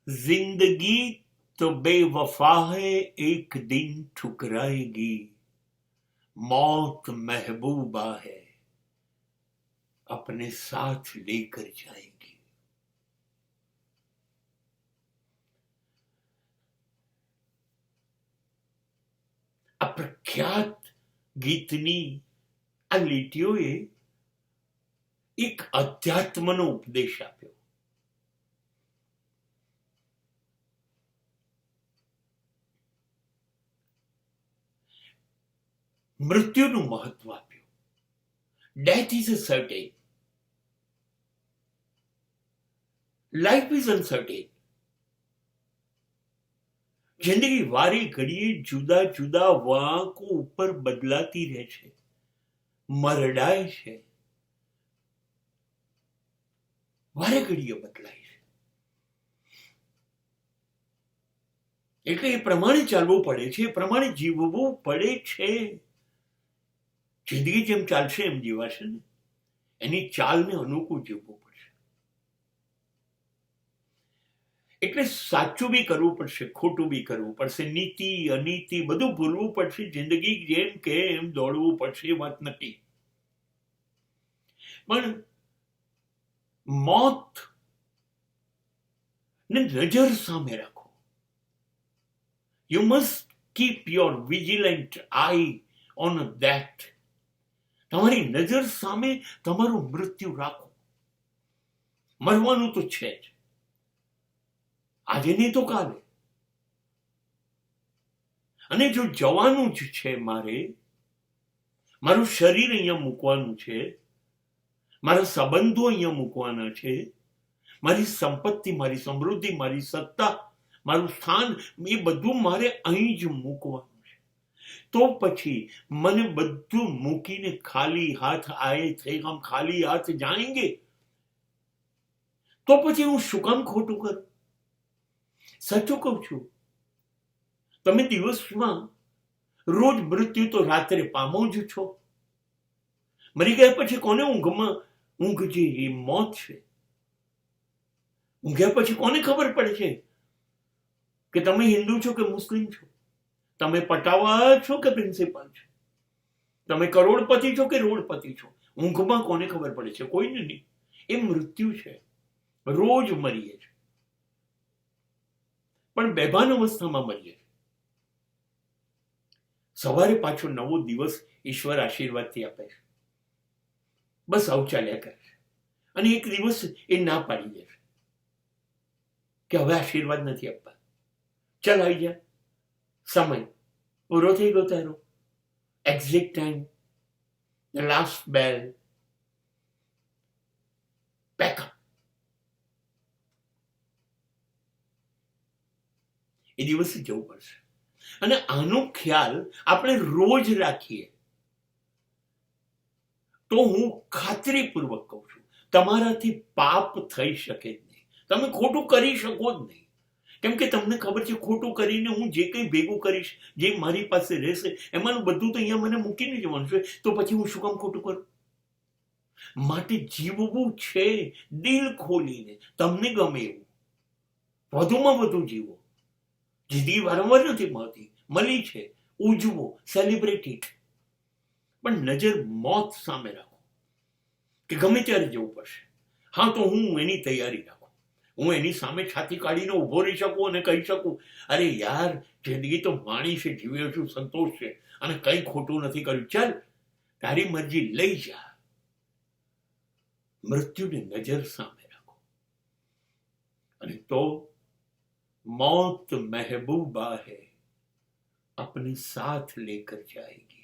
जिंदगी तो बेवफा है, एक दिन ठुकराएगी, मौत महबूबा है, अपने साथ लेकर जाएगी. આ પ્રખ્યાત ગીતની આ લીટીઓએ એક અધ્યાત્મનો ઉપદેશ આપ્યો. મૃત્યુનું મહત્વ આપ્યું. Death is uncertain, life is uncertain. જિંદગી વારે ઘડીએ જુદા જુદા વાંકો ઉપર બદલાતી રહે છે, મરડાય છે, વારે ઘડીએ બદલાય છે. એટલે એ પ્રમાણે ચાલવું પડે છે, એ પ્રમાણે જીવવું પડે છે. જિંદગી જેમ ચાલશે એમ જીવાશે ને, એની ચાલને અનુકૂળ જીવવું પડશે. એટલે સાચું બી કરવું પડશે, ખોટું બી કરવું પડશે, નીતિ અનીતિ બધું ભૂલવું પડશે. જિંદગી જેમ કે એમ દોડવું પડશે, એ વાત નથી. પણ મોત ને નજર સામે રાખો. You must keep your vigilant I on that. તમારી નજર સામે તમારું મૃત્યુ રાખો. મરવાનું તો છે જ, આજે નહીં તો કાલે. અને જો જવાનું જ છે, મારું શરીર અહીંયા મૂકવાનું છે, મારા સંબંધો અહીંયા મૂકવાના છે, મારી સંપત્તિ, મારી સમૃદ્ધિ, મારી સત્તા, મારું સ્થાન, એ બધું મારે અહીં જ મૂકવાનું છે. તો પછી મને બધું મૂકીને ખાલી હાથ આયે थे हम ખાલી હાથ જાएंगे, તો પછી હું શું કામ ખોટું કરું? સાચું કહું છું. તમે દિવસમાં રોજ મૃત્યુ તો રાત્રે પામો જ છો. મરી ગયા પછી કોને ઊંઘ જે એ મોત છે, ઊંઘ્યા પછી કોને ખબર પડે છે કે તમે હિન્દુ છો કે મુસ્લિમ છો, તમે પટાવા છો કે પ્રિન્સિપાલ છો, તમે કરોડપતિ છો કે રોડપતિ છો? ઊંઘમાં કોને ખબર પડે છે? કોઈને નહીં. એ મૃત્યુ છે. રોજ મરીએ છે, પણ બેભાન અવસ્થામાં મરીએ. સવારે પાછો નવો દિવસ ઈશ્વર આશીર્વાદથી આપે છે. બસ આવું ચાલ્યા કરે છે. અને એક દિવસ એ ના પાડી દે છે કે હવે આશીર્વાદ નથી આપવા. ચાલ આવી જા, સમય પૂરો થઈ ગયો તારો, exact time, the last bell, pack up. એ દિવસે જવું પડશે. અને આનો ખ્યાલ આપણે રોજ રાખીએ તો હું ખાતરીપૂર્વક કહું છું, તમારાથી પાપ થઈ શકે જ નહીં. તમે ખોટું કરી શકો જ નહીં. કેમ કે તમને ખબર છે ખોટું કરીને હું જે કંઈ ભેગું કરીશ, જે મારી પાસે રહેશે, એમાંનું બધું તો અહીંયા મને મૂકીને જવાનું છે. તો પછી હું શું કામ ખોટું કરું? માટે જીવવું છે દિલ ખોલીને, તમને ગમે એવું, વધુમાં વધુ જીવો. જિંદગી વારંવાર નથી મળતી, મળી છે, ઉજવો, સેલિબ્રેટ ઇટ. પણ નજર મોત સામે રાખો કે ગમે ત્યારે જવું પડશે. હા, તો હું એની તૈયારી રાખું. હું એની સામે છાતી કાઢીને ઉભો રહી શકું અને કહી શકું, અરે યાર, જિંદગી તો માણી છે, જીવ્યો છું, સંતોષ છે, અને કંઈ ખોટું નથી કર્યું. ચાલ, તારી મરજી, લઈ જા. મૃત્યુને નજર સામે રાખો. અને તો मौत महबूबा है, अपने साथ लेकर जाएगी.